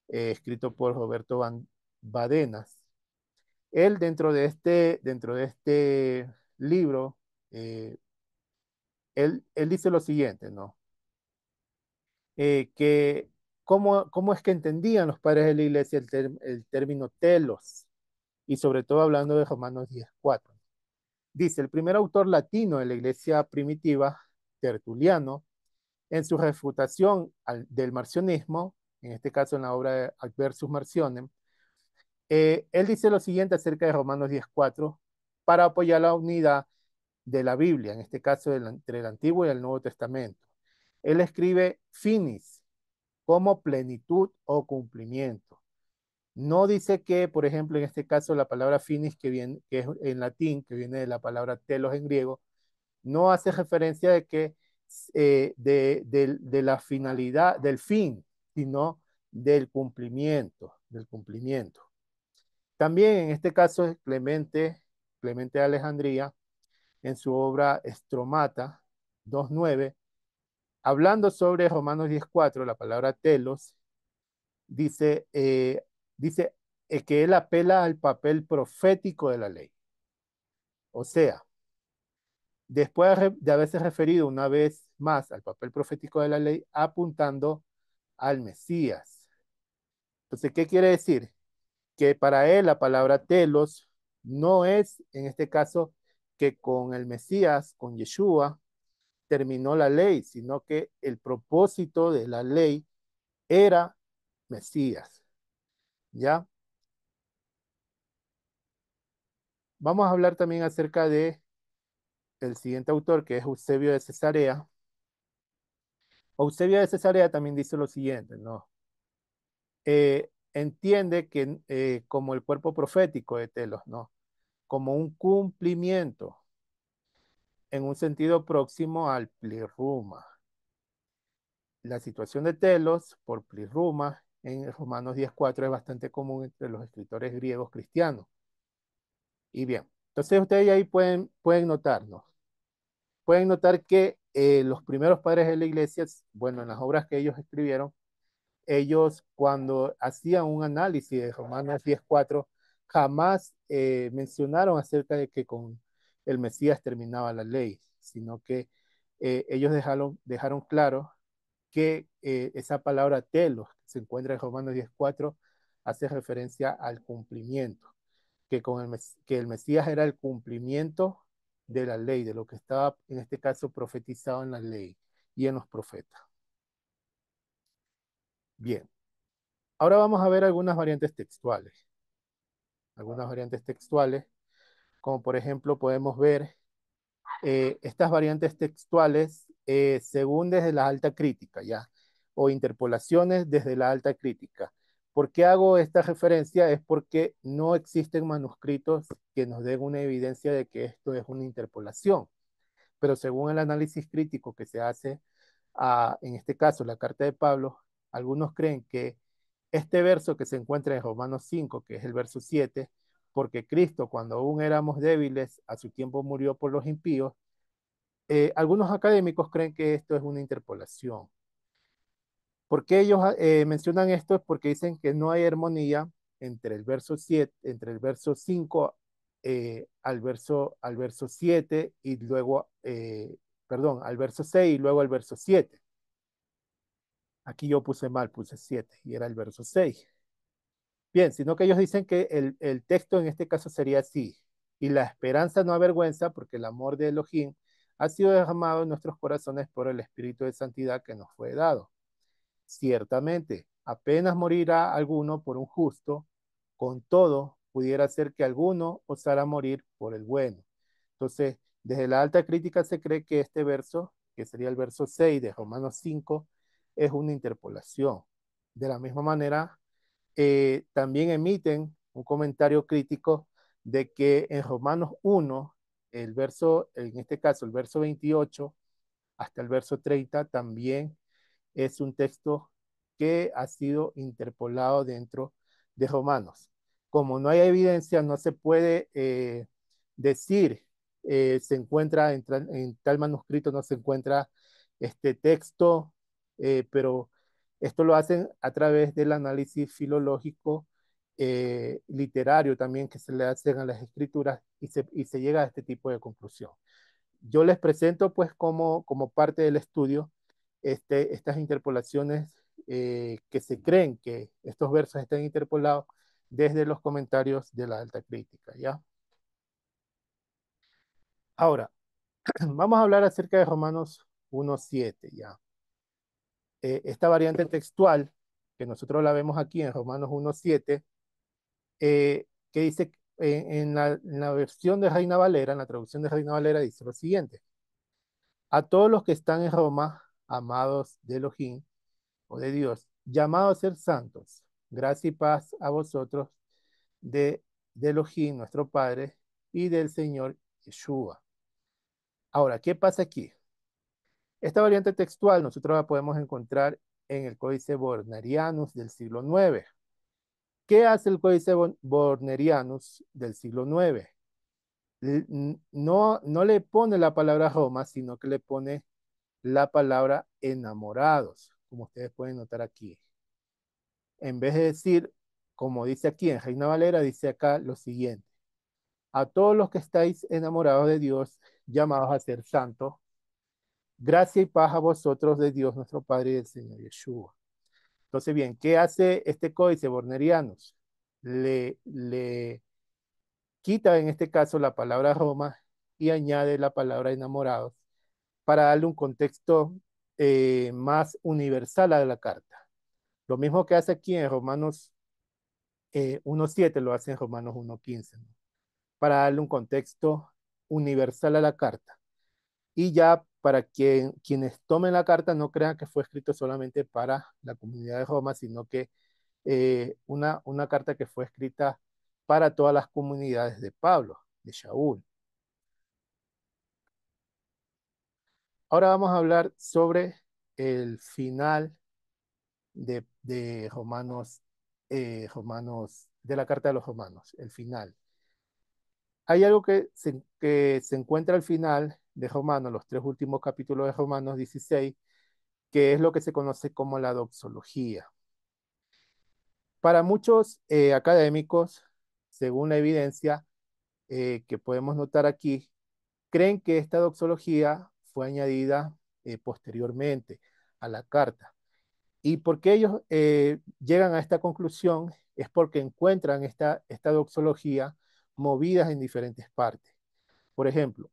escrito por Roberto Badenas. Él dentro de este libro, eh, él dice lo siguiente, ¿no? Que cómo es que entendían los padres de la iglesia el término telos, y sobre todo hablando de Romanos 10:4. Dice, el primer autor latino de la iglesia primitiva, Tertuliano, en su refutación del marcionismo, en este caso en la obra de Adversus Marcionem, él dice lo siguiente acerca de Romanos 10:4 para apoyar la unidad de la Biblia, en este caso entre el Antiguo y el Nuevo Testamento. Él escribe finis como plenitud o cumplimiento. No dice que, por ejemplo, en este caso la palabra finis, que es en latín, que viene de la palabra telos en griego, no hace referencia de que de la finalidad, del fin, sino del cumplimiento. También en este caso es Clemente de Alejandría, en su obra Estromata 2:9, hablando sobre Romanos 10:4, la palabra telos, dice, dice que él apela al papel profético de la ley. O sea, después de haberse referido una vez más al papel profético de la ley, apuntando al Mesías. Entonces, ¿qué quiere decir? Que para él la palabra telos no es, en este caso, que con el Mesías, con Yeshua, terminó la ley, sino que el propósito de la ley era Mesías. ¿Ya? Vamos a hablar también acerca de el siguiente autor, que es Eusebio de Cesarea. Eusebio de Cesarea también dice lo siguiente, ¿no? Entiende que como el cuerpo profético de Telos, ¿no? Como un cumplimiento en un sentido próximo al plirruma. La situación de Telos por plirruma en Romanos 10:4 es bastante común entre los escritores griegos cristianos. Y bien, entonces ustedes ahí pueden notar, ¿no? Pueden notar que los primeros padres de la iglesia, bueno, en las obras que ellos escribieron, ellos cuando hacían un análisis de Romanos 10:4, jamás mencionaron acerca de que con el Mesías terminaba la ley, sino que ellos dejaron claro que esa palabra telos que se encuentra en Romanos 10:4 hace referencia al cumplimiento, que el Mesías era el cumplimiento de la ley, de lo que estaba en este caso profetizado en la ley y en los profetas. Bien, ahora vamos a ver algunas variantes textuales, como por ejemplo podemos ver estas variantes textuales según desde la alta crítica, ¿ya? O interpolaciones desde la alta crítica. ¿Por qué hago esta referencia? Es porque no existen manuscritos que nos den una evidencia de que esto es una interpolación, pero según el análisis crítico que se hace en este caso, la carta de Pablo, algunos creen que este verso que se encuentra en Romanos 5, que es el verso 7, porque Cristo, cuando aún éramos débiles, a su tiempo murió por los impíos, algunos académicos creen que esto es una interpolación. ¿Por qué ellos mencionan esto? Es porque dicen que no hay armonía entre el verso 7, entre el verso 5 al verso 7 y luego, perdón, al verso 6 y luego al verso 7. Aquí yo puse mal, puse 7 y era el verso 6. Bien, sino que ellos dicen que el texto en este caso sería así. Y la esperanza no avergüenza porque el amor de Elohim ha sido derramado en nuestros corazones por el Espíritu de Santidad que nos fue dado. Ciertamente, apenas morirá alguno por un justo, con todo pudiera ser que alguno osara morir por el bueno. Entonces, desde la alta crítica se cree que este verso, que sería el verso 6 de Romanos 5, es una interpolación. De la misma manera, también emiten un comentario crítico de que en Romanos 1, el verso, en este caso el verso 28 hasta el verso 30, también es un texto que ha sido interpolado dentro de Romanos. Como no hay evidencia, no se puede decir, se encuentra en tal manuscrito, no se encuentra este texto, pero esto lo hacen a través del análisis filológico literario también que se le hacen a las escrituras y se llega a este tipo de conclusión. Yo les presento pues como parte del estudio estas interpolaciones que se creen que estos versos están interpolados desde los comentarios de la alta crítica, ¿ya? Ahora, vamos a hablar acerca de Romanos 1:7, ¿ya? Esta variante textual, que nosotros la vemos aquí en Romanos 1:7, que dice, en la versión de Reina Valera, en la traducción de Reina Valera, dice lo siguiente: a todos los que están en Roma, amados de Elohim o de Dios, llamados a ser santos, gracia y paz a vosotros de Elohim, nuestro Padre, y del Señor Yeshua. Ahora, ¿qué pasa aquí? Esta variante textual nosotros la podemos encontrar en el Códice Bornerianus del siglo IX. ¿Qué hace el Códice Bornerianus del siglo IX? No le pone la palabra Roma, sino que le pone la palabra enamorados, como ustedes pueden notar aquí. En vez de decir, como dice aquí en Reina Valera, dice acá lo siguiente: a todos los que estáis enamorados de Dios, llamados a ser santos, gracia y paz a vosotros de Dios nuestro Padre y del Señor Yeshua. Entonces, bien, ¿qué hace este códice Bornerianos? Le quita en este caso la palabra Roma y añade la palabra enamorados para darle un contexto más universal a la carta. Lo mismo que hace aquí en Romanos 1:7 lo hace en Romanos 1:15, ¿no? Para darle un contexto universal a la carta. Y ya para que quienes tomen la carta no crean que fue escrito solamente para la comunidad de Roma, sino que una carta que fue escrita para todas las comunidades de Pablo, de Shaul. Ahora vamos a hablar sobre el final de Romanos, Romanos, de la carta de los Romanos, el final. Hay algo que se encuentra al final de Romanos, los tres últimos capítulos de Romanos 16, que es lo que se conoce como la doxología. Para muchos académicos, según la evidencia que podemos notar aquí, creen que esta doxología fue añadida posteriormente a la carta. Y por qué ellos llegan a esta conclusión es porque encuentran esta doxología movidas en diferentes partes. Por ejemplo,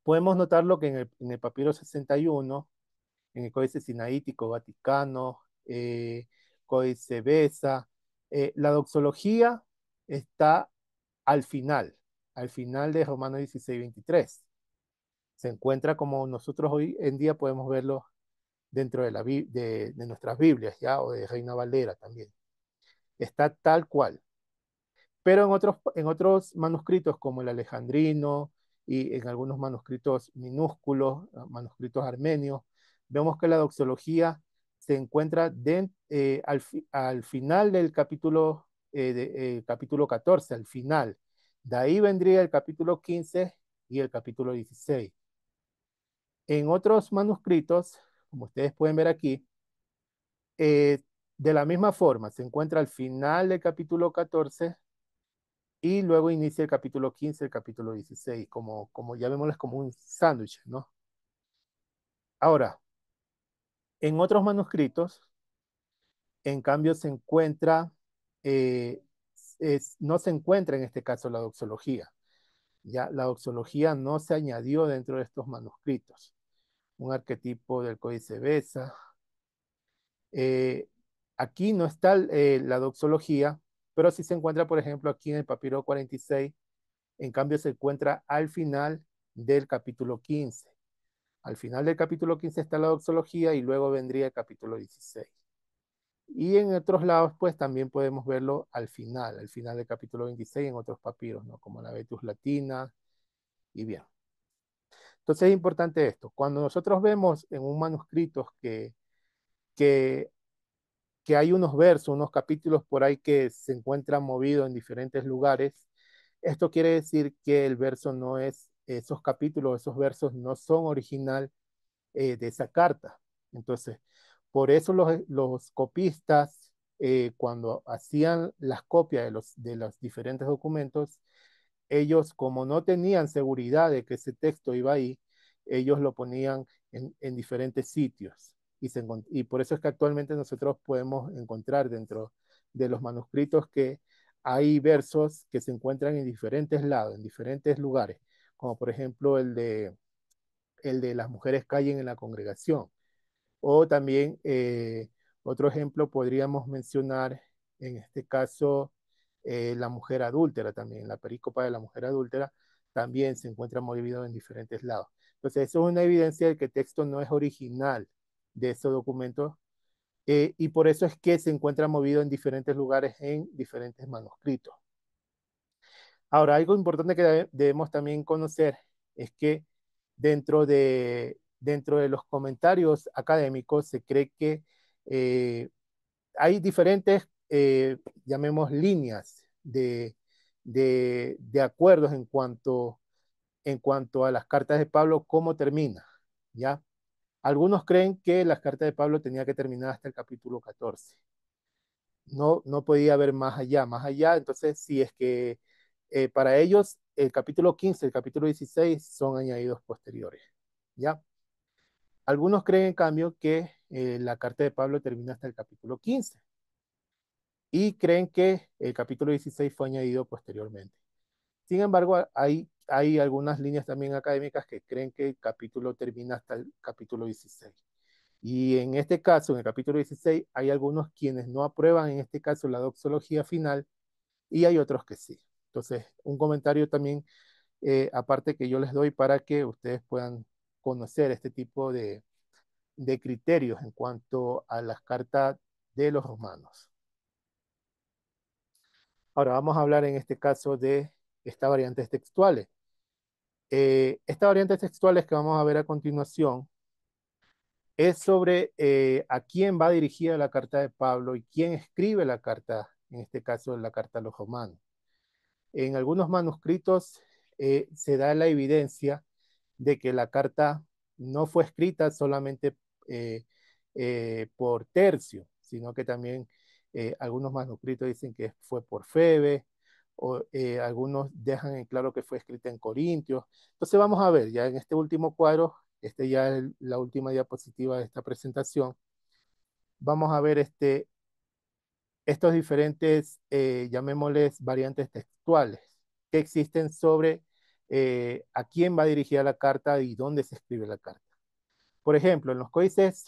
podemos notarlo que en el papiro 61, en el Códice Sinaítico Vaticano, Códice Besa, la doxología está al al final de Romanos 16:23. Se encuentra como nosotros hoy en día podemos verlo dentro de nuestras Biblias, ¿ya? O de Reina Valera también. Está tal cual. Pero en otros manuscritos, como el alejandrino y en algunos manuscritos minúsculos, manuscritos armenios, vemos que la doxología se encuentra al final del capítulo 14, al final. De ahí vendría el capítulo 15 y el capítulo 16. En otros manuscritos, como ustedes pueden ver aquí, eh, de la misma forma, se encuentra al final del capítulo 14 y luego inicia el capítulo 15, el capítulo 16, como llamémosles como un sándwich, ¿no? Ahora, en otros manuscritos, en cambio, eh, no se encuentra en este caso la doxología. Ya la doxología no se añadió dentro de estos manuscritos. Un arquetipo del Códice Besa. Eh, Aquí no está la doxología, pero sí se encuentra, por ejemplo, aquí en el papiro 46. En cambio, se encuentra al final del capítulo 15. Al final del capítulo 15 está la doxología y luego vendría el capítulo 16. Y en otros lados, pues también podemos verlo al final del capítulo 26 en otros papiros, ¿no? Como la Vetus Latina y bien. Entonces es importante esto. Cuando nosotros vemos en un manuscrito que, que hay unos versos, unos capítulos por ahí que se encuentran movidos en diferentes lugares, esto quiere decir que el verso no es, esos capítulos, esos versos no son original de esa carta. Entonces, por eso los copistas, cuando hacían las copias de los diferentes documentos, ellos como no tenían seguridad de que ese texto iba ahí, ellos lo ponían en diferentes sitios. Y por eso es que actualmente nosotros podemos encontrar dentro de los manuscritos que hay versos que se encuentran en diferentes lados, en diferentes lugares, como por ejemplo el de las mujeres callen en la congregación. O también otro ejemplo podríamos mencionar, en este caso, la mujer adúltera también, la perícopa de la mujer adúltera también se encuentra movido en diferentes lados. Entonces, eso es una evidencia de que el texto no es original de esos documentos y por eso es que se encuentra movido en diferentes lugares en diferentes manuscritos. Ahora, algo importante que debemos también conocer es que dentro de los comentarios académicos se cree que hay diferentes, llamemos, líneas de acuerdos en cuanto a las cartas de Pablo, cómo termina, ¿ya? Algunos creen que las cartas de Pablo tenía que terminar hasta el capítulo 14. No podía haber más allá, entonces si es que para ellos el capítulo 15, el capítulo 16 son añadidos posteriores, ¿ya? Algunos creen en cambio que la carta de Pablo termina hasta el capítulo 15 y creen que el capítulo 16 fue añadido posteriormente. Sin embargo, hay algunas líneas también académicas que creen que el capítulo termina hasta el capítulo 16. Y en este caso, en el capítulo 16, hay algunos quienes no aprueban en este caso la doxología final y hay otros que sí. Entonces, un comentario también aparte que yo les doy para que ustedes puedan conocer este tipo de criterios en cuanto a las cartas de los romanos. Ahora vamos a hablar en este caso de estas variantes textuales. Estas variantes textuales que vamos a ver a continuación es sobre a quién va dirigida la carta de Pablo y quién escribe la carta, en este caso la carta a los romanos. En algunos manuscritos se da la evidencia de que la carta no fue escrita solamente eh, por Tercio, sino que también algunos manuscritos dicen que fue por Febe, o algunos dejan en claro que fue escrita en Corintios. Entonces vamos a ver, ya en este último cuadro, este ya es la última diapositiva de esta presentación, vamos a ver estos diferentes, llamémosles variantes textuales que existen sobre a quién va dirigida la carta y dónde se escribe la carta. Por ejemplo, en los códices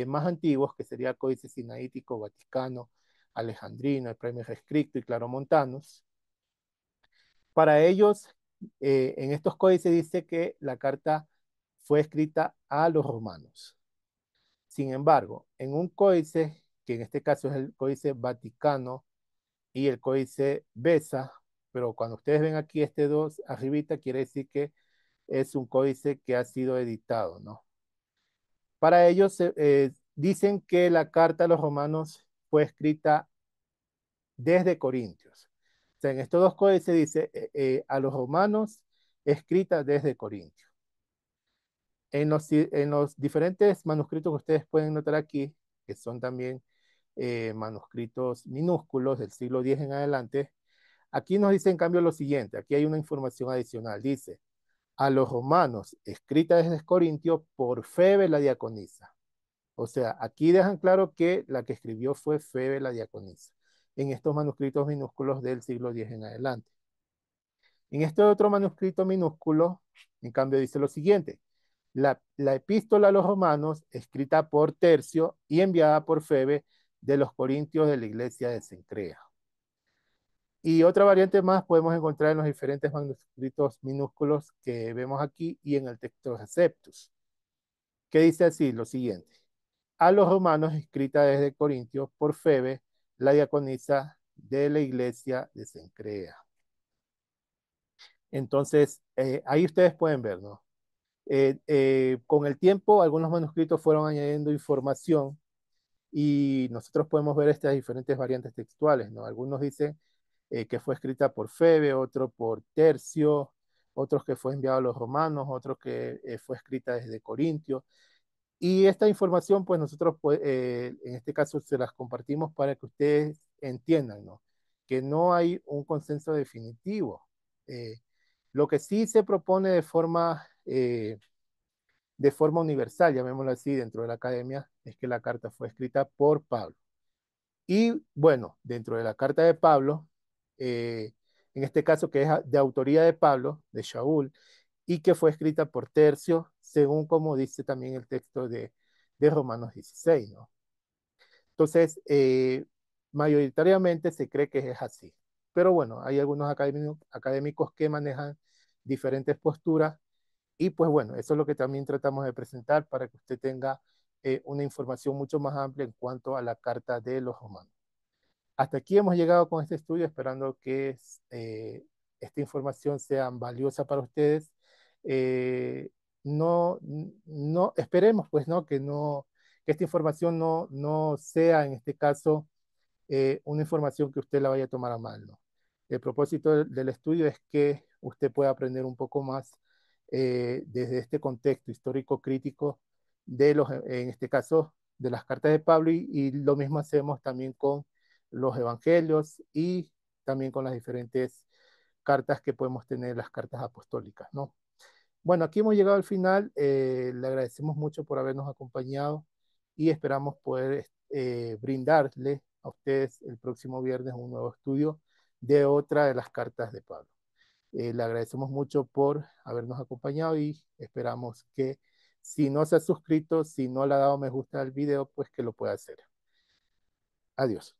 más antiguos, que sería Códice Sinaítico, Vaticano, Alejandrino, el Primer Rescripto y Claromontanos, para ellos, en estos códices dice que la carta fue escrita a los romanos. Sin embargo, en un códice, que en este caso es el Códice Vaticano y el Códice Besa, pero cuando ustedes ven aquí este 2 arribita, quiere decir que es un códice que ha sido editado, ¿no? Para ellos dicen que la carta a los romanos fue escrita desde Corintios. O sea, en estos dos códices dice a los romanos escrita desde Corintios. En los diferentes manuscritos que ustedes pueden notar aquí, que son también manuscritos minúsculos del siglo X en adelante, aquí nos dice en cambio lo siguiente, aquí hay una información adicional, dice, a los romanos, escrita desde Corintio por Febe la diaconisa. O sea, aquí dejan claro que la que escribió fue Febe la diaconisa, en estos manuscritos minúsculos del siglo X en adelante. En este otro manuscrito minúsculo, en cambio, dice lo siguiente, la epístola a los romanos, escrita por Tercio y enviada por Febe de los corintios de la iglesia de Cencrea. Y otra variante más podemos encontrar en los diferentes manuscritos minúsculos que vemos aquí y en el texto Receptus, que dice así lo siguiente. A los romanos, escrita desde Corintios por Febe, la diaconisa de la iglesia de Cencrea. Entonces, ahí ustedes pueden ver, ¿no? Con el tiempo, algunos manuscritos fueron añadiendo información y nosotros podemos ver estas diferentes variantes textuales, ¿no? Algunos dicen que fue escrita por Febe, otro por Tercio, otros que fue enviado a los romanos, otros que fue escrita desde Corintio. Y esta información, pues nosotros, pues, en este caso, se las compartimos para que ustedes entiendan, ¿no? Que no hay un consenso definitivo. Lo que sí se propone de forma universal, llamémoslo así, dentro de la academia, es que la carta fue escrita por Pablo. Y bueno, dentro de la carta de Pablo, en este caso que es de autoría de Pablo, de Shaul, y que fue escrita por Tercio, según como dice también el texto de Romanos 16, ¿no? Entonces, mayoritariamente se cree que es así. Pero bueno, hay algunos académicos que manejan diferentes posturas y pues bueno, eso es lo que también tratamos de presentar para que usted tenga una información mucho más amplia en cuanto a la carta de los romanos. Hasta aquí hemos llegado con este estudio, esperando que esta información sea valiosa para ustedes. Eh, esperemos pues, ¿no? Que esta información no sea, en este caso, una información que usted la vaya a tomar a mal, ¿no? El propósito del estudio es que usted pueda aprender un poco más desde este contexto histórico crítico en este caso, de las cartas de Pablo y lo mismo hacemos también con los evangelios y también con las diferentes cartas que podemos tener, las cartas apostólicas, ¿no? Bueno, aquí hemos llegado al final. Le agradecemos mucho por habernos acompañado y esperamos poder brindarle a ustedes el próximo viernes un nuevo estudio de otra de las cartas de Pablo. Le agradecemos mucho por habernos acompañado y esperamos que si no se ha suscrito, si no le ha dado me gusta al video, pues que lo pueda hacer. Adiós.